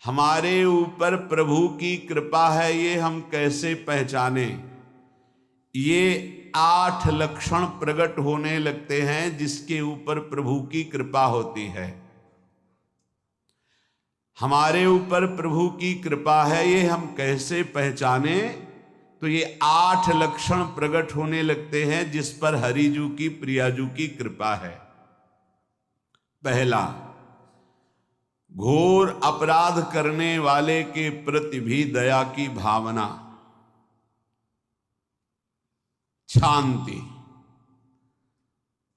हमारे ऊपर प्रभु की कृपा है ये हम कैसे पहचाने? ये 8 लक्षण प्रकट होने लगते हैं जिसके ऊपर प्रभु की कृपा होती है। हमारे ऊपर प्रभु की कृपा है ये हम कैसे पहचाने? तो ये 8 लक्षण प्रकट होने लगते हैं जिस पर हरिजू की प्रियाजू की कृपा है। पहला, घोर अपराध करने वाले के प्रति भी दया की भावना, शांति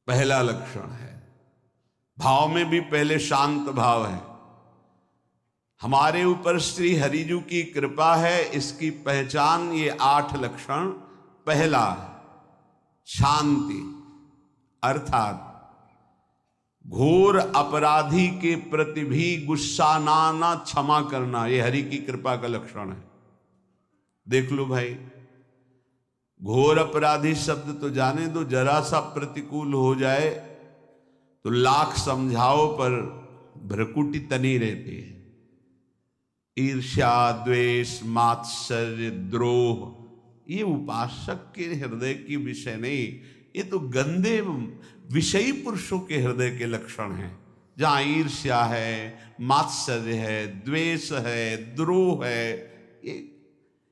पहला लक्षण है। भाव में भी पहले शांत भाव है। हमारे ऊपर श्री हरिजू की कृपा है, इसकी पहचान ये 8 लक्षण। पहला, शांति, अर्थात घोर अपराधी के प्रति भी गुस्सा ना क्षमा करना, ये हरि की कृपा का लक्षण है। देख लो भाई, घोर अपराधी शब्द तो जाने दो, जरा सा प्रतिकूल हो जाए तो लाख समझाओ पर भ्रकुटी तनी रहती है। ईर्ष्या, द्वेष, मात्सर्य, द्रोह, ये उपासक के हृदय की विषय नहीं, ये तो गंदे विषयी पुरुषों के हृदय के लक्षण हैं। जहां ईर्ष्या है, मात्सर्य है, द्वेष है, द्रोह है,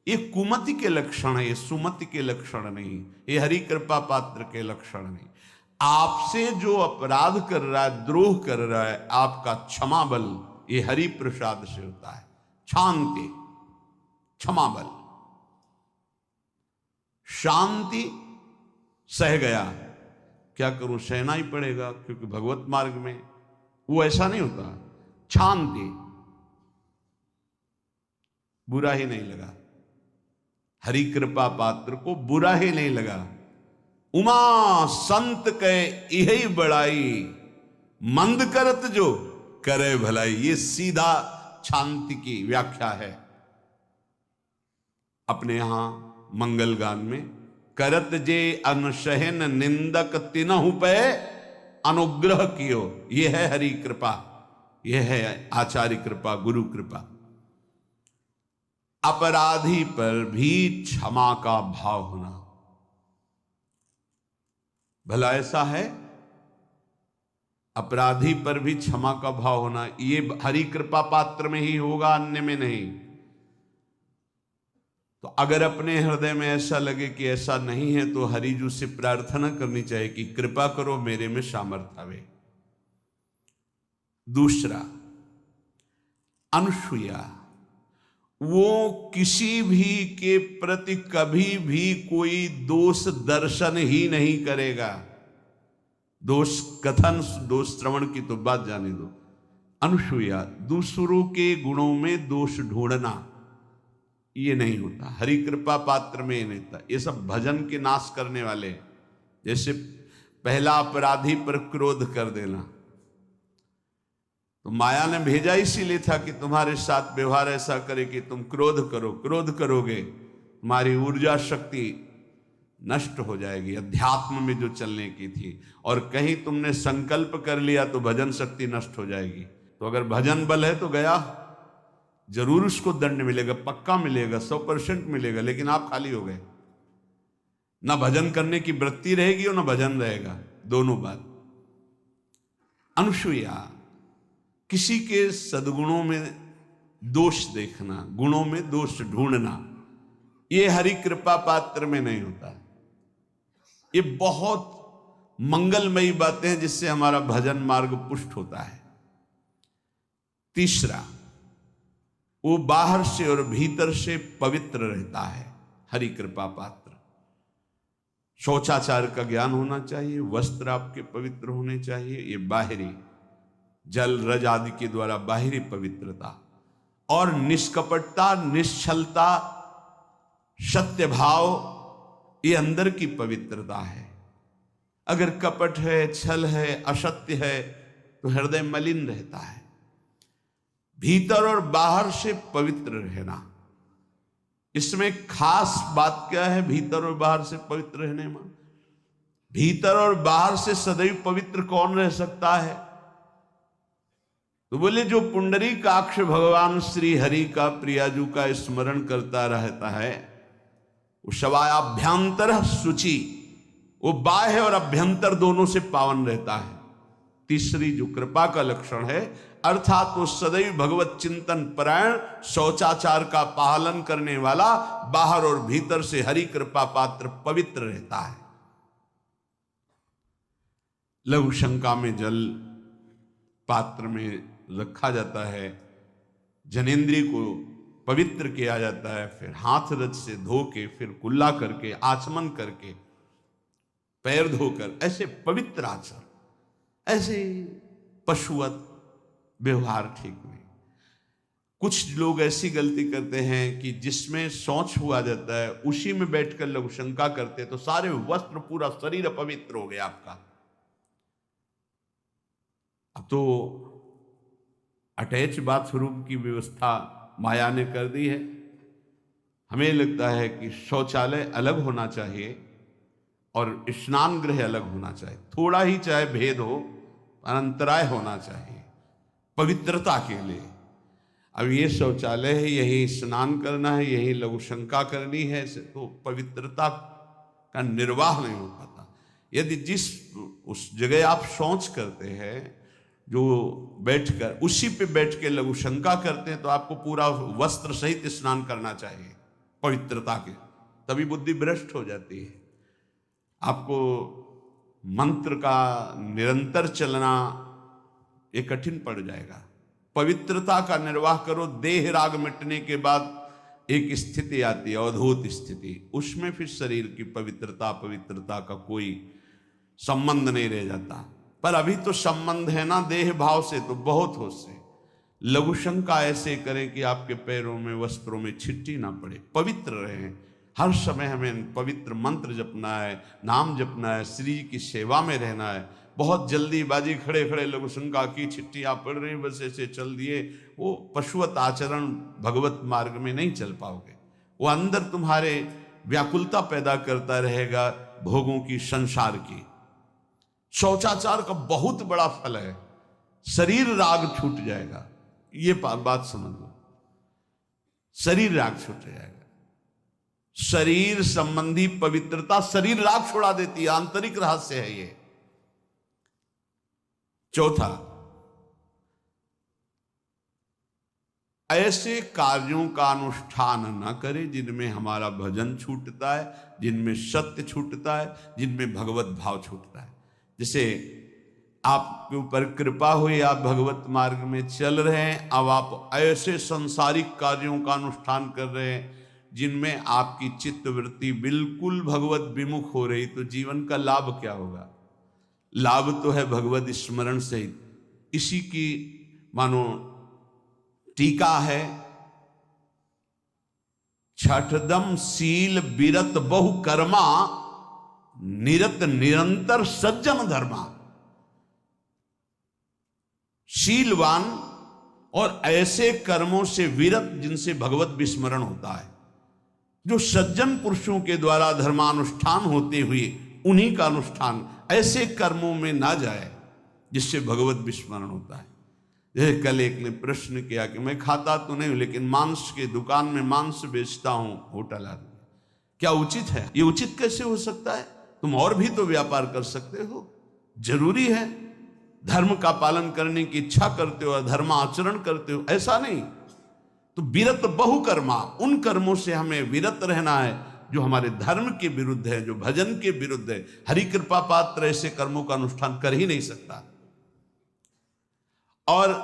ये कुमति के लक्षण है, ये सुमति के लक्षण नहीं, ये हरि कृपा पात्र के लक्षण नहीं। आपसे जो अपराध कर रहा है, द्रोह कर रहा है, आपका क्षमा बल ये हरि प्रसाद से होता है। शांति, क्षमा बल, शांति, सह गया, क्या करूं, सहना ही पड़ेगा क्योंकि भगवत मार्ग में वो ऐसा नहीं होता। शांति, बुरा ही नहीं लगा, हरि कृपा पात्र को बुरा ही नहीं लगा। उमा संत के यही बड़ाई, मंद करत जो करे भलाई, ये सीधा शांति की व्याख्या है। अपने यहां मंगल गान में, करत जे अनसहन निंदक तिनहु पे अनुग्रह कियो, ये है हरि कृपा, ये है आचार्य कृपा, गुरु कृपा। अपराधी पर भी क्षमा का भाव होना, भला ऐसा है, अपराधी पर भी क्षमा का भाव होना, ये हरि कृपा पात्र में ही होगा, अन्य में नहीं। तो अगर अपने हृदय में ऐसा लगे कि ऐसा नहीं है तो हरिजू से प्रार्थना करनी चाहिए कि कृपा करो, मेरे में सामर्थ्य आवे। दूसरा, अनुसूया, वो किसी भी के प्रति कभी भी कोई दोष दर्शन ही नहीं करेगा। दोष कथन, दोष श्रवण की तो बात जाने दो। अनुसूया, दूसरों के गुणों में दोष ढूंढना, ये नहीं होता, हरि कृपा पात्र में ये नहीं होता। ये सब भजन के नाश करने वाले, जैसे पहला अपराधी पर क्रोध कर देना, तो माया ने भेजा इसीलिए था कि तुम्हारे साथ व्यवहार ऐसा करे कि तुम क्रोध करो, क्रोध करोगे तुम्हारी ऊर्जा शक्ति नष्ट हो जाएगी, अध्यात्म में जो चलने की थी, और कहीं तुमने संकल्प कर लिया तो भजन शक्ति नष्ट हो जाएगी। तो अगर भजन बल है तो गया, जरूर उसको दंड मिलेगा, पक्का मिलेगा, 100% मिलेगा, लेकिन आप खाली हो गए, ना भजन करने की वृत्ति रहेगी और ना भजन रहेगा, दोनों बात। अनुसूया, किसी के सद्गुणों में दोष देखना, गुणों में दोष ढूंढना, ये हरि कृपा पात्र में नहीं होता। ये बहुत मंगलमयी बातें हैं जिससे हमारा भजन मार्ग पुष्ट होता है। तीसरा, वो बाहर से और भीतर से पवित्र रहता है, हरि कृपा पात्र। शौचाचार का ज्ञान होना चाहिए, वस्त्र आपके पवित्र होने चाहिए, ये बाहरी जल रज आदि के द्वारा बाहरी पवित्रता, और निष्कपटता, निश्चलता, सत्य भाव, ये अंदर की पवित्रता है। अगर कपट है, छल है, असत्य है तो हृदय मलिन रहता है। भीतर और बाहर से पवित्र रहना, इसमें खास बात क्या है? भीतर और बाहर से पवित्र रहने में, भीतर और बाहर से सदैव पवित्र कौन रह सकता है? तो बोले जो पुंडरीकाक्ष भगवान श्री हरि का प्रियाजू का स्मरण करता रहता है वो शवायाभ्यंतर शुचि, वो बाह्य और अभ्यंतर दोनों से पावन रहता है। तीसरी जो कृपा का लक्षण है अर्थात वो सदैव भगवत चिंतन परायण, शौचाचार का पालन करने वाला, बाहर और भीतर से हरि कृपा पात्र पवित्र रहता है। लघु शंका में जल पात्र में रखा जाता है, जनेंद्रिय को पवित्र किया जाता है, फिर हाथ रज से धो के, फिर कुल्ला करके, आचमन करके, पैर धोकर, ऐसे पवित्र आचरण, ऐसे पशुवत व्यवहार ठीक नहीं। कुछ लोग ऐसी गलती करते हैं कि जिसमें शौच हुआ जाता है उसी में बैठकर लघु शंका करते हैं, तो सारे वस्त्र, पूरा शरीर अपवित्र हो गया आपका। अब तो अटैच बाथरूम की व्यवस्था माया ने कर दी है। हमें लगता है कि शौचालय अलग होना चाहिए और स्नान गृह अलग होना चाहिए, थोड़ा ही चाहे भेद हो, अंतराय होना चाहिए पवित्रता के लिए। अब ये शौचालय है, यही स्नान करना है, यही लघु शंका करनी है, तो पवित्रता का निर्वाह नहीं हो पाता। यदि जिस उस जगह आप शौच करते हैं, जो बैठकर उसी पे बैठ के लघु शंका करते हैं, तो आपको पूरा वस्त्र सहित स्नान करना चाहिए पवित्रता के, तभी बुद्धि भ्रष्ट हो जाती है। आपको मंत्र का निरंतर चलना ये कठिन पड़ जाएगा। पवित्रता का निर्वाह करो। देह राग मिटने के बाद एक स्थिति आती है, अवधूत स्थिति, उसमें फिर शरीर की पवित्रता का कोई संबंध नहीं रह जाता। पर अभी तो संबंध है ना देह भाव से, तो बहुत हो से लघु शंका ऐसे करें कि आपके पैरों में, वस्त्रों में छिट्टी ना पड़े, पवित्र रहें। हर समय हमें पवित्र मंत्र जपना है, नाम जपना है, श्री की सेवा में रहना है। बहुत जल्दीबाजी, खड़े खड़े लघु शंका की, छिट्टियाँ पड़ रही, बस ऐसे चल दिए, वो पशुवत आचरण भगवत मार्ग में नहीं चल पाओगे। वो अंदर तुम्हारे व्याकुलता पैदा करता रहेगा, भोगों की, संसार की। शौचाचार का बहुत बड़ा फल है, शरीर राग छूट जाएगा। ये बात समझ लो, शरीर राग छूट जाएगा। शरीर संबंधी पवित्रता शरीर राग छोड़ा देती है, आंतरिक रहस्य है ये। चौथा, ऐसे कार्यों का अनुष्ठान न करें जिनमें हमारा भजन छूटता है, जिनमें सत्य छूटता है, जिनमें भगवत भाव छूटता है। जैसे आपके ऊपर कृपा हुई, आप भगवत मार्ग में चल रहे हैं, अब आप ऐसे संसारिक कार्यों का अनुष्ठान कर रहे हैं जिनमें आपकी चित्तवृत्ति बिल्कुल भगवत विमुख हो रही, तो जीवन का लाभ क्या होगा? लाभ तो है भगवत स्मरण सहित। इसी की मानो टीका है, छठदम शील बिरत बहु कर्मा, निरत निरंतर सज्जन धर्मा। शीलवान और ऐसे कर्मों से विरत जिनसे भगवत विस्मरण होता है, जो सज्जन पुरुषों के द्वारा धर्मानुष्ठान होते हुए उन्हीं का अनुष्ठान, ऐसे कर्मों में ना जाए जिससे भगवत विस्मरण होता है। जैसे कल एक ने प्रश्न किया कि मैं खाता तो नहीं हूं लेकिन मांस के दुकान में मांस बेचता हूं, होटल आदमी, क्या उचित है? ये उचित कैसे हो सकता है? तुम और भी तो व्यापार कर सकते हो। जरूरी है धर्म का पालन करने की इच्छा करते हो, धर्म आचरण करते हो, ऐसा नहीं। तो विरत बहुकर्मा, उन कर्मों से हमें विरत रहना है जो हमारे धर्म के विरुद्ध है, जो भजन के विरुद्ध है। हरि कृपा पात्र ऐसे कर्मों का अनुष्ठान कर ही नहीं सकता। और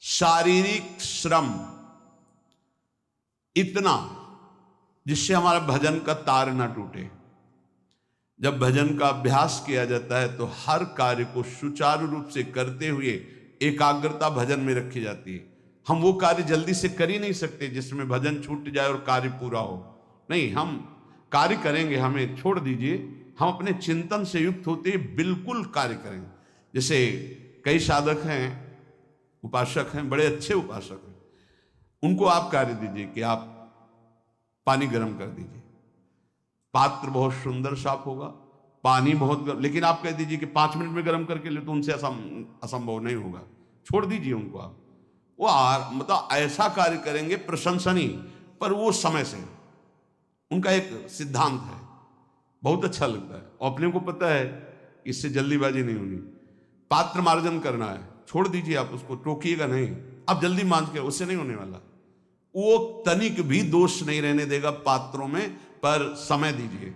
शारीरिक श्रम इतना जिससे हमारा भजन का तार ना टूटे। जब भजन का अभ्यास किया जाता है तो हर कार्य को सुचारू रूप से करते हुए एकाग्रता भजन में रखी जाती है। हम वो कार्य जल्दी से कर ही नहीं सकते जिसमें भजन छूट जाए और कार्य पूरा हो। नहीं, हम कार्य करेंगे, हमें छोड़ दीजिए, हम अपने चिंतन से युक्त होते बिल्कुल कार्य करेंगे। जैसे कई साधक हैं, उपासक हैं, बड़े अच्छे उपासक हैं, उनको आप कार्य दीजिए कि आप पानी गर्म कर दीजिए, पात्र बहुत सुंदर साफ होगा, पानी बहुत गर्म, लेकिन आप कह दीजिए कि 5 मिनट में गर्म करके ले, तो उनसे असंभव नहीं होगा। छोड़ दीजिए उनको आप। वो मतलब ऐसा कार्य करेंगे प्रशंसनीय, पर वो समय से, उनका एक सिद्धांत है, बहुत अच्छा लगता है। और अपने को पता है कि इससे जल्दीबाजी नहीं होनी, पात्र मार्जन करना है, छोड़ दीजिए आप उसको, टोकिएगा नहीं, आप जल्दी मांझ के, उससे नहीं होने वाला। वो तनिक भी दोष नहीं रहने देगा पात्रों में, पर समय दीजिए,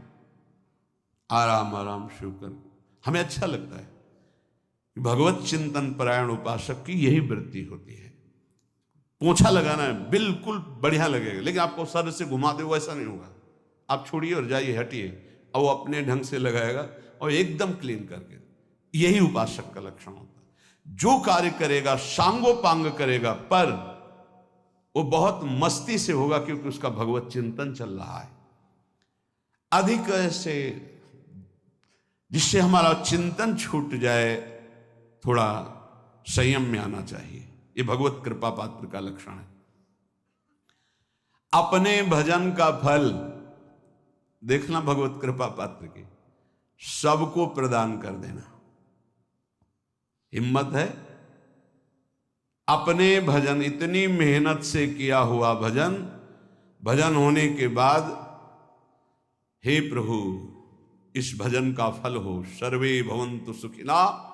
आराम आराम शिव कर। हमें अच्छा लगता है, भगवत चिंतन परायण उपासक की यही वृत्ति होती है। पोछा लगाना है बिल्कुल बढ़िया लगेगा, लेकिन आपको सर से घुमा दे वो ऐसा नहीं होगा। आप छोड़िए और जाइए, हटिए, और वो अपने ढंग से लगाएगा और एकदम क्लीन करके। यही उपासक का लक्षण होता है। जो कार्य करेगा सांगोपांग करेगा, पर वो बहुत मस्ती से होगा, क्योंकि उसका भगवत चिंतन चल रहा है। अधिक ऐसे जिससे हमारा चिंतन छूट जाए, थोड़ा संयम में आना चाहिए। ये भगवत कृपा पात्र का लक्षण है। अपने भजन का फल देखना, भगवत कृपा पात्र की सबको प्रदान कर देना। हिम्मत है, अपने भजन, इतनी मेहनत से किया हुआ भजन, भजन होने के बाद, हे प्रभु इस भजन का फल हो, सर्वे भवन्तु सुखिना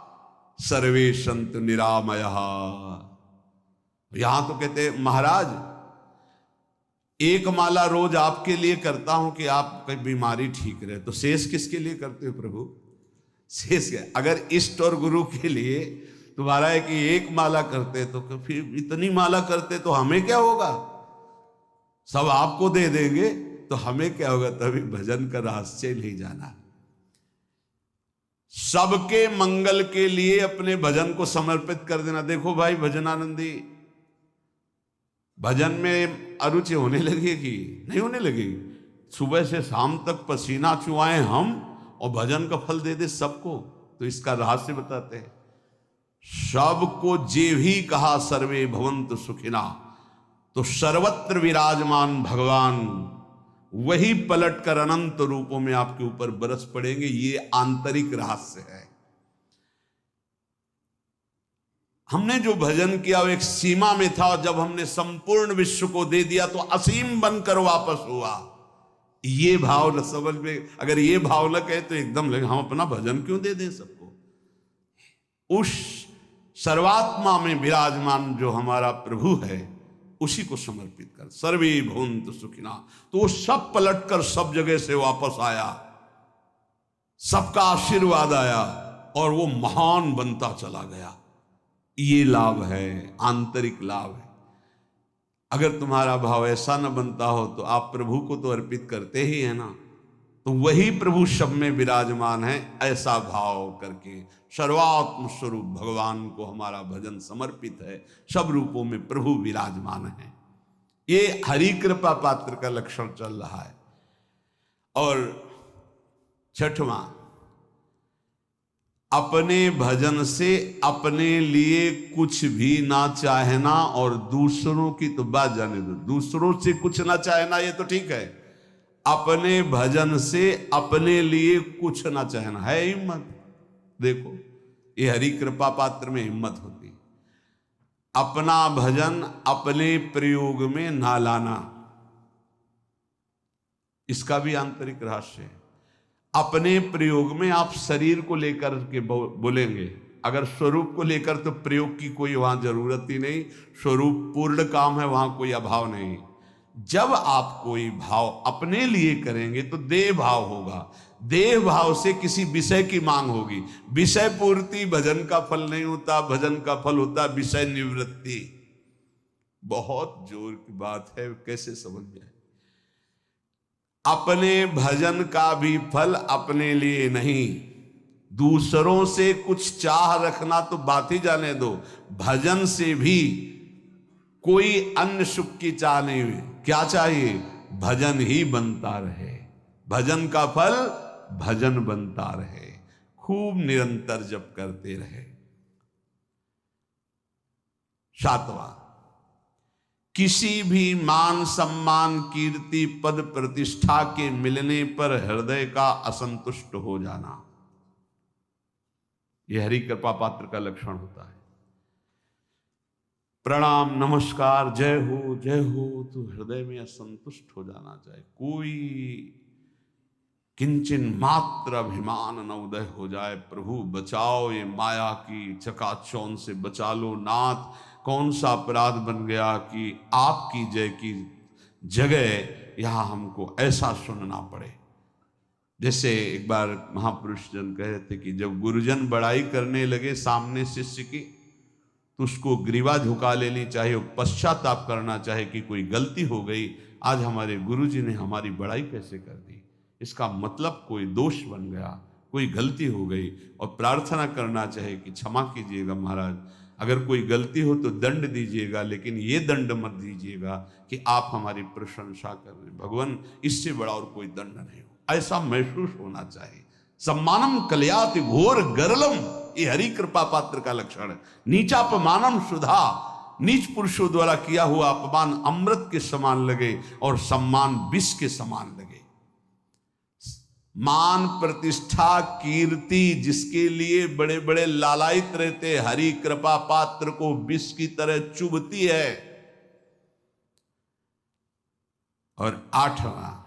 सर्वे सन्तु निरामयः। यहां तो कहते महाराज, एक माला रोज आपके लिए करता हूं कि आपकी बीमारी ठीक रहे, तो शेष किसके लिए करते हो प्रभु? शेष क्या? अगर इष्ट और गुरु के लिए तुम्हारा है कि एक माला करते, तो फिर इतनी माला करते तो हमें क्या होगा? सब आपको दे देंगे तो हमें क्या होगा? तभी भजन का रहस्य नहीं जाना। सबके मंगल के लिए अपने भजन को समर्पित कर देना। देखो भाई भजनानंदी, भजन में अरुचि होने लगेगी? नहीं होने लगेगी। सुबह से शाम तक पसीना चुआए हम, और भजन का फल दे दे सबको। तो इसका रहस्य बताते हैं। सबको जे भी कहा सर्वे भवन्तु सुखिना, तो सर्वत्र विराजमान भगवान वही पलटकर अनंत रूपों में आपके ऊपर बरस पड़ेंगे। ये आंतरिक रहस्य है। हमने जो भजन किया वो एक सीमा में था, और जब हमने संपूर्ण विश्व को दे दिया तो असीम बनकर वापस हुआ। ये भाव न समझ में, अगर ये भाव न कहे तो एकदम लगे हम अपना भजन क्यों दे दें सबको। उस सर्वात्मा में विराजमान जो हमारा प्रभु है, उसी को समर्पित कर। सर्वे भवन्तु सुखिना, तो वो सब पलटकर सब जगह से वापस आया, सबका आशीर्वाद आया, और वो महान बनता चला गया। ये लाभ है, आंतरिक लाभ है। अगर तुम्हारा भाव ऐसा न बनता हो तो आप प्रभु को तो अर्पित करते ही है ना, तो वही प्रभु सब में विराजमान है। ऐसा भाव करके सर्वात्म स्वरूप भगवान को हमारा भजन समर्पित है। सब रूपों में प्रभु विराजमान है। ये हरि कृपा पात्र का लक्षण चल रहा है। और छठवां, अपने भजन से अपने लिए कुछ भी ना चाहना, और दूसरों की तो बात जाने दो, दूसरों से कुछ ना चाहना ये तो ठीक है। अपने भजन से अपने लिए कुछ ना चाहना है हिम्मत। देखो ये हरि कृपा पात्र में हिम्मत होती है। अपना भजन अपने प्रयोग में ना लाना, इसका भी आंतरिक रहस्य है। अपने प्रयोग में आप शरीर को लेकर के बोलेंगे, अगर स्वरूप को लेकर तो प्रयोग की कोई वहां जरूरत ही नहीं। स्वरूप पूर्ण काम है, वहां कोई अभाव नहीं। जब आप कोई भाव अपने लिए करेंगे तो देह भाव होगा। देह भाव से किसी विषय की मांग होगी। विषय पूर्ति भजन का फल नहीं होता, भजन का फल होता विषय निवृत्ति। बहुत जोर की बात है, कैसे समझ में आए? अपने भजन का भी फल अपने लिए नहीं, दूसरों से कुछ चाह रखना तो बात ही जाने दो। भजन से भी कोई अन्य सुख की चाह नहीं हुई। क्या चाहिए? भजन ही बनता रहे, भजन का फल भजन बनता रहे, खूब निरंतर जप करते रहे। सातवां, किसी भी मान सम्मान कीर्ति पद प्रतिष्ठा के मिलने पर हृदय का असंतुष्ट हो जाना, यह हरि कृपा पात्र का लक्षण होता है। प्रणाम नमस्कार जय हो तो हृदय में असंतुष्ट हो जाना चाहिए। कोई किंचन मात्र अभिमान न उदय हो जाए। प्रभु बचाओ, ये माया की चकाचौंध से बचा लो नाथ। कौन सा अपराध बन गया कि आपकी जय की जगह यहां हमको ऐसा सुनना पड़े। जैसे एक बार महापुरुष जन कह रहे थे कि जब गुरुजन बड़ाई करने लगे सामने शिष्य की, तो उसको ग्रीवा झुका लेनी चाहिए, पश्चाताप करना चाहिए कि कोई गलती हो गई, आज हमारे गुरुजी ने हमारी बड़ाई कैसे कर दी, इसका मतलब कोई दोष बन गया, कोई गलती हो गई, और प्रार्थना करना चाहिए कि क्षमा कीजिएगा महाराज, अगर कोई गलती हो तो दंड दीजिएगा, लेकिन ये दंड मत दीजिएगा कि आप हमारी प्रशंसा कर रहे हैं। भगवान, इससे बड़ा और कोई दंड नहीं हो, ऐसा महसूस होना चाहिए। सम्मानम कलयाति घोर गरलम, ये हरि कृपा पात्र का लक्षण है। नीचापमानम सुधा, नीच पुरुषों द्वारा किया हुआ अपमान अमृत के समान लगे और सम्मान विष के समान लगे। मान प्रतिष्ठा कीर्ति जिसके लिए बड़े बड़े लालायित रहते, हरि कृपा पात्र को विष की तरह चुभती है। और 8वां,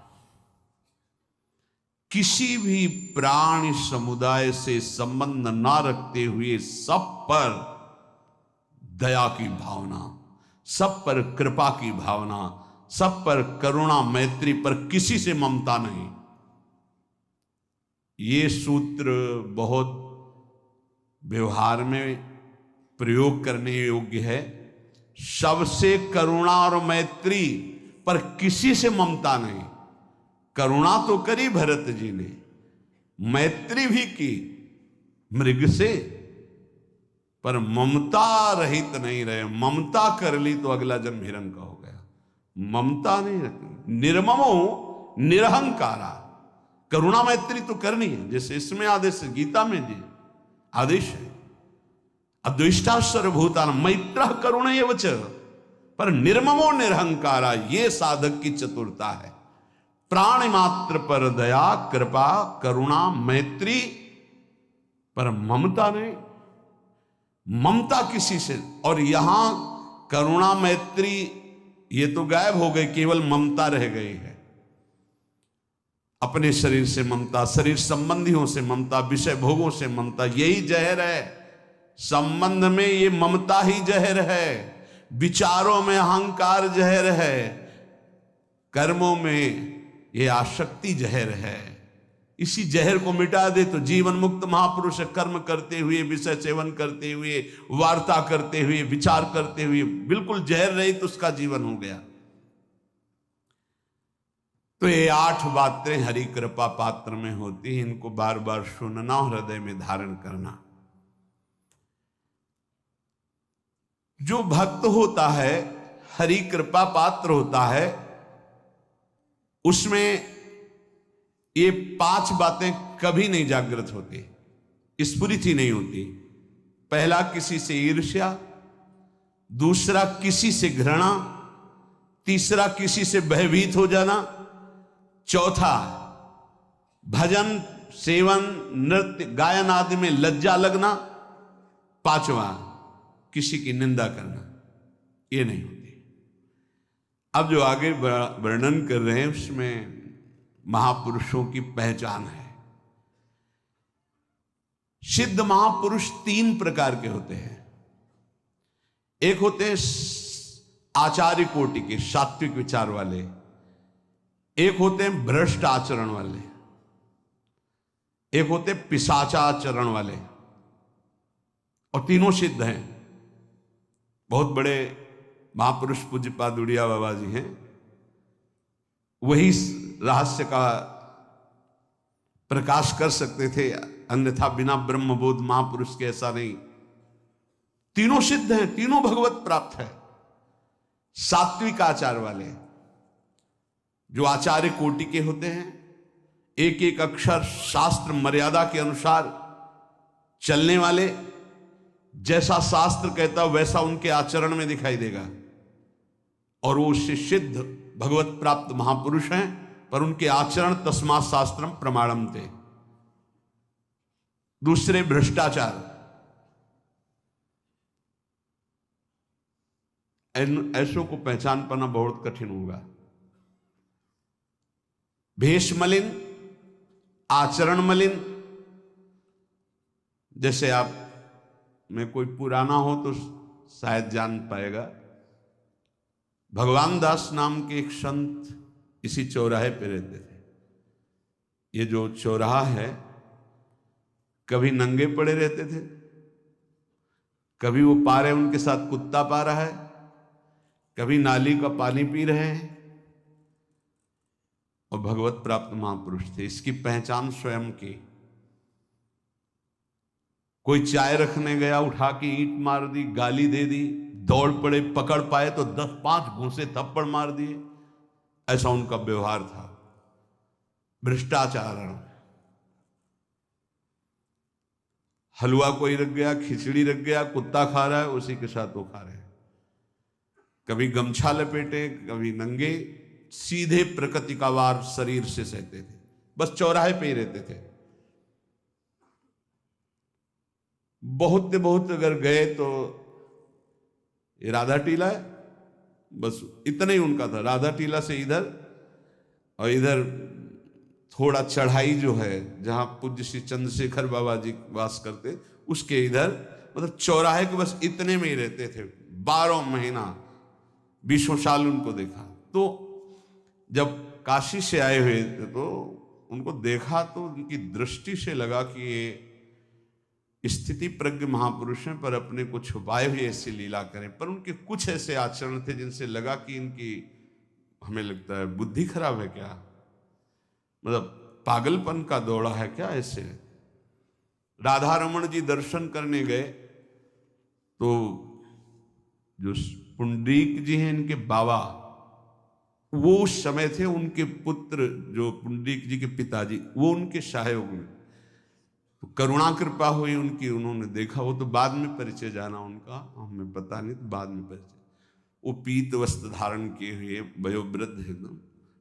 किसी भी प्राणी समुदाय से संबंध ना रखते हुए सब पर दया की भावना, सब पर कृपा की भावना, सब पर करुणा मैत्री, पर किसी से ममता नहीं। ये सूत्र बहुत व्यवहार में प्रयोग करने योग्य है। सबसे करुणा और मैत्री, पर किसी से ममता नहीं। करुणा तो करी भरत जी ने, मैत्री भी की मृग से, पर ममता रहित नहीं रहे। ममता कर ली तो अगला जन्म हिरण का हो गया। ममता नहीं रखनी। निर्ममो निरहंकारा, करुणा मैत्री तो करनी है, जैसे इसमें आदेश गीता में जी आदेश है, अद्वेष्टा सर्वभूतान मैत्र करुणैव च, पर निर्ममो निरहंकारा, ये साधक की चतुरता है। प्राणी मात्र पर दया कृपा करुणा मैत्री, पर ममता नहीं। ममता किसी से, और यहां करुणा मैत्री ये तो गायब हो गई, केवल ममता रह गई है। अपने शरीर से ममता, शरीर संबंधियों से ममता, विषय भोगों से ममता, यही जहर है। संबंध में ये ममता ही जहर है, विचारों में अहंकार जहर है, कर्मों में ये आसक्ति जहर है। इसी जहर को मिटा दे तो जीवन मुक्त महापुरुष कर्म करते हुए, विषय सेवन करते हुए, वार्ता करते हुए, विचार करते हुए, बिल्कुल जहर रही तो उसका जीवन हो गया। तो ये 8 बातें हरि कृपा पात्र में होती हैं, इनको बार बार सुनना और हृदय में धारण करना। जो भक्त होता है, हरि कृपा पात्र होता है, उसमें ये 5 बातें कभी नहीं जागृत होती, स्फुरित ही नहीं होती। पहला, किसी से ईर्ष्या, दूसरा किसी से घृणा, तीसरा किसी से भयभीत हो जाना, चौथा भजन सेवन नृत्य गायन आदि में लज्जा लगना, 5वां किसी की निंदा करना। ये नहीं होती। अब जो आगे वर्णन कर रहे हैं उसमें महापुरुषों की पहचान है। सिद्ध महापुरुष 3 प्रकार के होते हैं। एक होते हैं आचार्य कोटि के, सात्विक विचार वाले, एक होते हैं भ्रष्ट आचरण वाले, एक होते पिशाचाचरण वाले, और तीनों सिद्ध हैं। बहुत बड़े महापुरुष पूज्यपाद उड़िया बाबा जी हैं, वही रहस्य का प्रकाश कर सकते थे, अन्यथा बिना ब्रह्मबोध महापुरुष के ऐसा नहीं। तीनों सिद्ध हैं, तीनों भगवत प्राप्त है। सात्विक आचार वाले, जो आचार्य कोटि के होते हैं, एक एक अक्षर शास्त्र मर्यादा के अनुसार चलने वाले, जैसा शास्त्र कहता वैसा उनके आचरण में दिखाई देगा, और वो उससे सिद्ध भगवत प्राप्त महापुरुष हैं, पर उनके आचरण तस्मात् शास्त्रम प्रमाणम थे। दूसरे भ्रष्टाचार, ऐसों को पहचान पाना बहुत कठिन होगा। भेष मलिन, आचरण मलिन। जैसे आप में कोई पुराना हो तो शायद जान पाएगा, भगवान दास नाम के एक संत इसी चौराहे पे रहते थे। ये जो चौराहा है, कभी नंगे पड़े रहते थे, कभी वो पा रहे उनके साथ कुत्ता पा रहा है, कभी नाली का पानी पी रहे हैं, और भगवत प्राप्त महापुरुष थे। इसकी पहचान स्वयं की। कोई चाय रखने गया, उठा के ईंट मार दी, गाली दे दी, दौड़ पड़े, पकड़ पाए तो 10-5 घूंसे थप्पड़ मार दिए। ऐसा उनका व्यवहार था, भ्रष्टाचार। हलवा कोई रख गया, खिचड़ी रख गया, कुत्ता खा रहा है, उसी के साथ वो खा रहे हैं। कभी गमछा लपेटे, कभी नंगे, सीधे प्रकृति का वार शरीर से सहते थे, बस चौराहे पे ही रहते थे। बहुत अगर गए तो ये राधा टीला है, बस इतना ही उनका था। राधा टीला से इधर, और इधर थोड़ा चढ़ाई जो है जहां पूज्य श्री चंद्रशेखर बाबा जी वास करते, उसके इधर, मतलब चौराहे के बस इतने में ही रहते थे 12 महीना, 20 साल उनको देखा। तो जब काशी से आए हुए थे तो उनको देखा तो उनकी दृष्टि से लगा कि ये स्थिति प्रज्ञ महापुरुष हैं, पर अपने को छुपाए हुए ऐसी लीला करें। पर उनके कुछ ऐसे आचरण थे जिनसे लगा कि इनकी, हमें लगता है, बुद्धि खराब है क्या, मतलब पागलपन का दौड़ा है क्या ऐसे। राधा रमन जी दर्शन करने गए तो जो पुंडरीक जी हैं, इनके बाबा, वो उस समय थे, उनके पुत्र जो पुंडरीक जी के पिताजी, वो उनके सहायक में। तो करुणा कृपा हुई उनकी, उन्होंने देखा। वो तो बाद में परिचय जाना उनका, हमें पता नहीं, तो बाद में परिचय। वो पीत वस्त्र धारण किए हुए वयोवृद्ध एकदम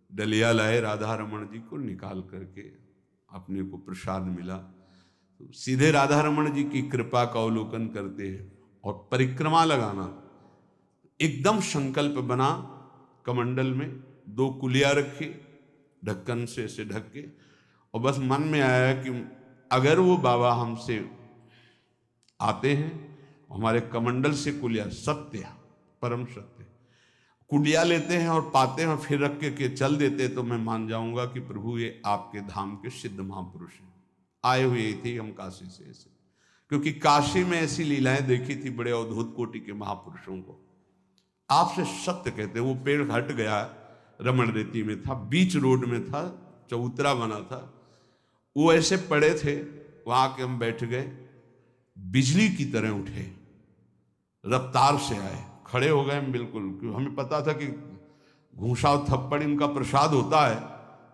डलिया लाए, राधा रमन जी को निकाल करके अपने को प्रसाद मिला। तो सीधे राधा रमन जी की कृपा का अवलोकन करते हैं और परिक्रमा लगाना। एकदम संकल्प बना, कमंडल में 2 कुलिया रखी, ढक्कन से ऐसे ढक के, और बस मन में आया कि अगर वो बाबा हमसे आते हैं, हमारे कमंडल से कुलिया, सत्य, परम सत्य, कुलिया लेते हैं और पाते हैं और फिर रख के चल देते, तो मैं मान जाऊंगा कि प्रभु ये आपके धाम के सिद्ध महापुरुष हैं, आए हुए थे हम काशी से ऐसे। क्योंकि काशी में ऐसी लीलाएं देखी थी बड़े अद्भुत कोटि के महापुरुषों को। आपसे सत्य कहते हैं, वो पेड़ हट गया, रमण रेती में था, बीच रोड में था, चबूतरा बना था, वो ऐसे पड़े थे, वहां के हम बैठ गए, बिजली की तरह उठे, रफ्तार से आए, खड़े हो गए हम बिल्कुल, क्योंकि हमें पता था कि घूंसा और थप्पड़ इनका प्रसाद होता है।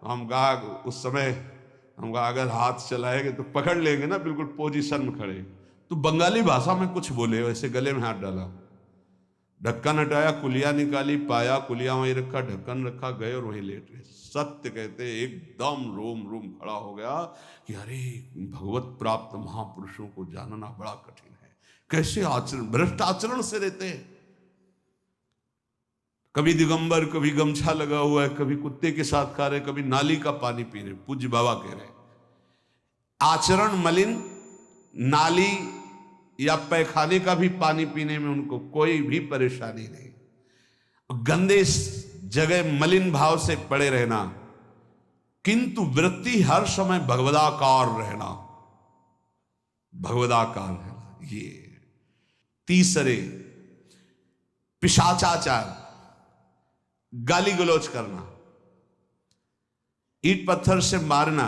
हम कहा उस समय, हम कहा अगर हाथ चलाएंगे तो पकड़ लेंगे ना, बिल्कुल पोजीशन में खड़े। तो बंगाली भाषा में कुछ बोले, वैसे गले में हाथ डाला, ढक्कन हटाया, कुलिया निकाली, पाया कुलिया वहीं रखा, ढक्कन रखा, गए और वहीं लेट गए। सत्य कहते एकदम रोम रोम खड़ा हो गया कि अरे भगवत प्राप्त महापुरुषों को जानना बड़ा कठिन है, कैसे आचरण, भ्रष्ट आचरण से रहते हैं। कभी दिगंबर, कभी गमछा लगा हुआ है, कभी कुत्ते के साथ खा रहे, कभी नाली का पानी पी रहे। पूज्य बाबा कह रहे आचरण मलिन, नाली या पैखाने का भी पानी पीने में उनको कोई भी परेशानी नहीं। गंदे जगह मलिन भाव से पड़े रहना, किंतु वृत्ति हर समय भगवदाकार रहना, भगवदाकार रहना। ये तीसरे, पिशाचाचार, गाली गलौज करना, ईंट पत्थर से मारना,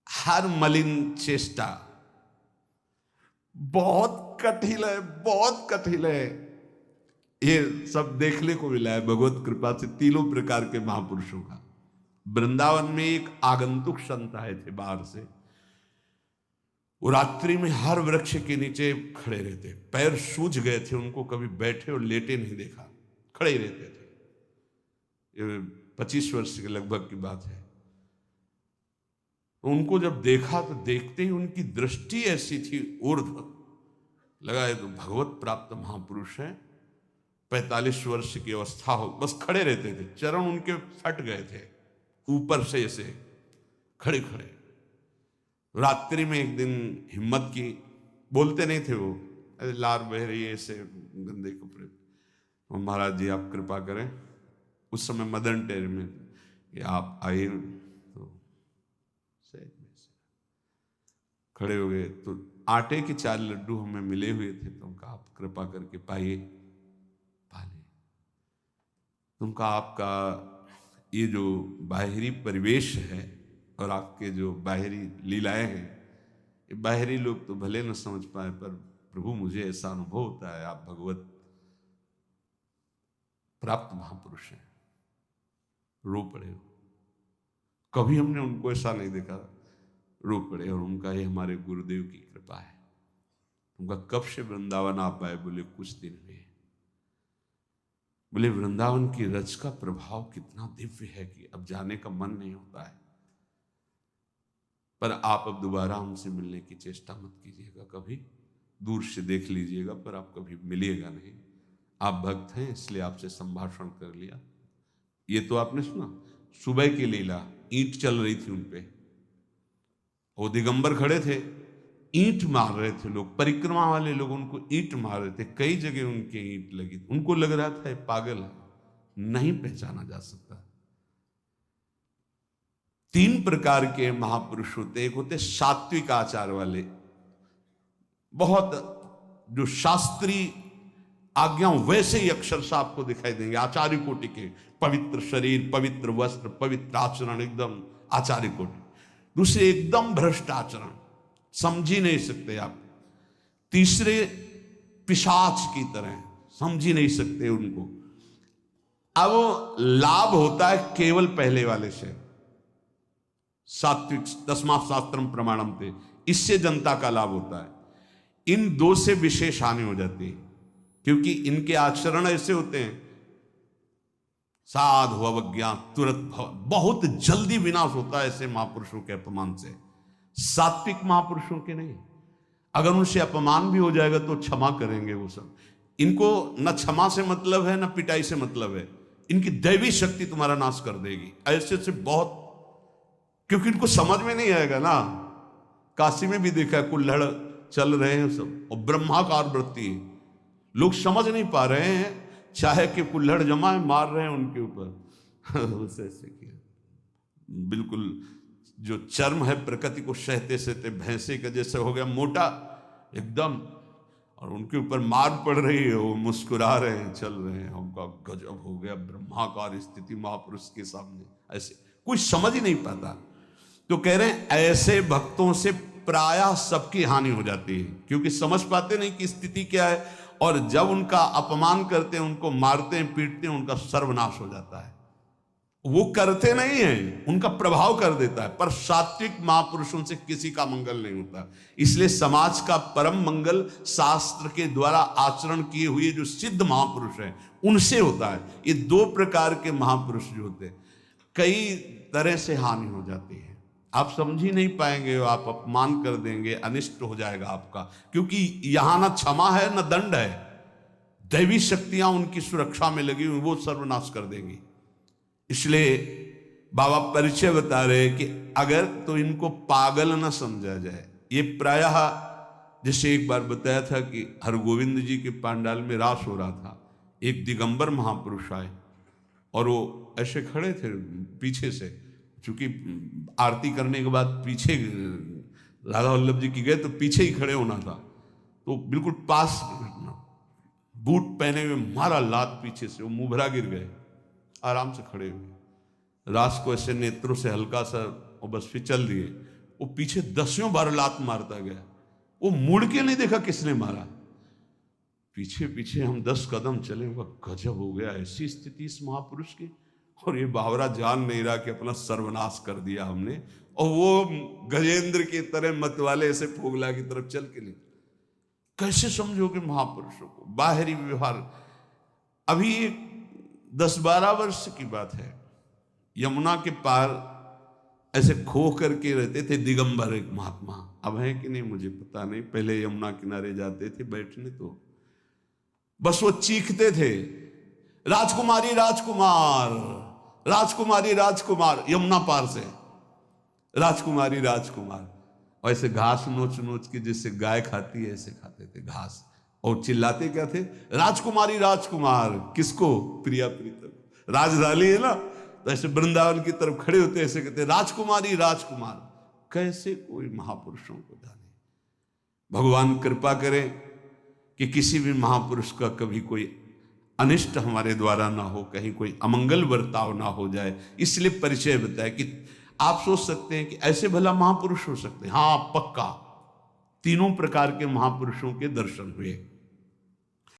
हर मलिन चेष्टा बहुत कठिन है, बहुत कठिन है। ये सब देखने को मिला है भगवत कृपा से तीनों प्रकार के महापुरुषों का। वृंदावन में एक आगंतुक संत आए थे बाहर से, वो रात्रि में हर वृक्ष के नीचे खड़े रहते, पैर सूज गए थे उनको, कभी बैठे और लेटे नहीं देखा, खड़े ही रहते थे। ये 25 वर्ष के लगभग की बात है। उनको जब देखा तो देखते ही उनकी दृष्टि ऐसी थी ऊर्ध्व, लगा ये तो भगवत प्राप्त महापुरुष है। 45 वर्ष की अवस्था हो, बस खड़े रहते थे, चरण उनके फट गए थे ऊपर से ऐसे खड़े खड़े। रात्रि में एक दिन हिम्मत की, बोलते नहीं थे वो, अरे लार बह रही है ऐसे गंदे कपड़े, और महाराज जी आप कृपा करें। उस समय मदन टेर में कि आप आइए, तो सहज में से खड़े हो गए। तो आटे के 4 लड्डू हमें मिले हुए थे, तो उनका आप कृपा करके पाइए, पाले। तुमका आपका ये जो बाहरी परिवेश है और आपके जो बाहरी लीलाएं हैं, ये बाहरी लोग तो भले न समझ पाए, पर प्रभु मुझे ऐसा अनुभव होता है आप भगवत प्राप्त महापुरुष हैं। रो पड़े हो, कभी हमने उनको ऐसा नहीं देखा, रो पड़े। और उनका ये हमारे गुरुदेव की कृपा है। उनका कब से वृंदावन आ पाए? बोले कुछ दिन हुए। बोले वृंदावन की रज का प्रभाव कितना दिव्य है कि अब जाने का मन नहीं होता है। पर आप अब दोबारा हमसे मिलने की चेष्टा मत कीजिएगा, कभी दूर से देख लीजिएगा, पर आप कभी मिलिएगा नहीं। आप भक्त हैं इसलिए आपसे संभाषण कर लिया। ये तो आपने सुना सुबह की लीला, ईंट चल रही थी उनपे, वो दिगंबर खड़े थे, ईंट मार रहे थे लोग, परिक्रमा वाले लोग उनको ईंट मार रहे थे, कई जगह उनके ईंट लगी। उनको लग रहा था ये पागल है, नहीं पहचाना जा सकता। 3 प्रकार के महापुरुष होते। एक होते सात्विक आचार वाले, बहुत जो शास्त्रीय आज्ञा वैसे ही अक्षरशः आपको दिखाई देंगे, आचार्य कोटि के, पवित्र शरीर, पवित्र वस्त्र, पवित्र आचरण, एकदम आचार्य कोटि। दूसरे एकदम भ्रष्ट आचरण, समझ ही नहीं सकते आप। तीसरे पिशाच की तरह, समझ ही नहीं सकते उनको। अब लाभ होता है केवल पहले वाले से, सात्विक दसमा शास्त्रम प्रमाणम थे, इससे जनता का लाभ होता है। इन 2 से विशेष हानि हो जाती है, क्योंकि इनके आचरण ऐसे होते हैं, साधु अवज्ञा तुरंत बहुत जल्दी विनाश होता है ऐसे महापुरुषों के अपमान से। सात्विक महापुरुषों के नहीं, अगर उनसे अपमान भी हो जाएगा तो क्षमा करेंगे वो सब। इनको न क्षमा से मतलब है न पिटाई से मतलब है, इनकी दैवी शक्ति तुम्हारा नाश कर देगी। ऐसे से बहुत, क्योंकि इनको समझ में नहीं आएगा ना। काशी में भी देखा है, कुल्हड़ चल रहे हैं सब, और ब्रह्माकार वृत्ति है, लोग समझ नहीं पा रहे हैं, चाहे कि कुल्हड़ जमा है, मार रहे हैं उनके ऊपर ऐसे किया। बिल्कुल जो चर्म है प्रकृति को सहते सहते भैंसे का जैसे हो गया मोटा एकदम, और उनके ऊपर मार पड़ रही है, वो मुस्कुरा रहे हैं, चल रहे हैं। उनका गजब हो गया, ब्रह्माकार स्थिति महापुरुष के सामने। ऐसे कोई समझ ही नहीं पाता। तो कह रहे हैं ऐसे भक्तों से प्रायः सबकी हानि हो जाती है, क्योंकि समझ पाते नहीं कि स्थिति क्या है, और जब उनका अपमान करते हैं, उनको मारते हैं, पीटते हैं, उनका सर्वनाश हो जाता है। वो करते नहीं हैं, उनका प्रभाव कर देता है, पर सात्विक महापुरुषों से किसी का मंगल नहीं होता। इसलिए समाज का परम मंगल शास्त्र के द्वारा आचरण किए हुए जो सिद्ध महापुरुष हैं उनसे होता है। ये 2 प्रकार के महापुरुष जो होते हैं, कई तरह से हानि हो जाती है, आप समझ ही नहीं पाएंगे, आप अपमान कर देंगे, अनिष्ट हो जाएगा आपका, क्योंकि यहां ना क्षमा है न दंड है, दैवी शक्तियां उनकी सुरक्षा में लगी हुई, वो सर्वनाश कर देंगी। इसलिए बाबा परिचय बता रहे कि अगर तो इनको पागल न समझा जाए। ये प्रायः जैसे एक बार बताया था कि हरगोविंद जी के पांडाल में रास हो रहा था, एक दिगंबर महापुरुष आए और वो ऐसे खड़े थे पीछे से, चूंकि आरती करने के बाद पीछे राधा वल्लभ जी की गए तो पीछे ही खड़े होना था, तो बिल्कुल पास बूट पहने हुए मारा लात पीछे से, वो मुभरा गिर गए, आराम से खड़े हुए, रास को ऐसे नेत्रों से हल्का सा और बस फिचल दिए। वो पीछे 10 बार लात मारता गया, वो मुड़ के नहीं देखा किसने मारा, पीछे पीछे हम 10 कदम चले। गजब हो गया, ऐसी स्थिति इस महापुरुष की। और ये बावरा जान नहीं रहा कि अपना सर्वनाश कर दिया हमने, और वो गजेंद्र की तरह मतवाले ऐसे फोगला की तरफ चल के नहीं। कैसे समझोगे महापुरुषों को? बाहरी व्यवहार। अभी 10-12 वर्ष की बात है, यमुना के पार ऐसे खो करके रहते थे, दिगंबर एक महात्मा, अब है कि नहीं मुझे पता नहीं, पहले यमुना किनारे जाते थे बैठने, तो बस वो चीखते थे, राजकुमारी राजकुमार, राजकुमारी राजकुमार, यमुना पार से राजकुमारी राजकुमार। और ऐसे घास नोच नोच के जैसे गाय खाती है ऐसे खाते थे घास, और चिल्लाते क्या थे, राजकुमारी राजकुमार। किसको? प्रिया प्रीतम। राजधानी है ना, तो ऐसे वृंदावन की तरफ खड़े होते ऐसे कहते, राजकुमारी राजकुमार। कैसे कोई महापुरुषों को जाने। भगवान कृपा करें कि किसी भी महापुरुष का कभी कोई अनिष्ट हमारे द्वारा ना हो, कहीं कोई अमंगल बर्ताव ना हो जाए, इसलिए परिचय बताया। कि आप सोच सकते हैं कि ऐसे भला महापुरुष हो सकते हैं? हाँ, पक्का। तीनों प्रकार के महापुरुषों के दर्शन हुए।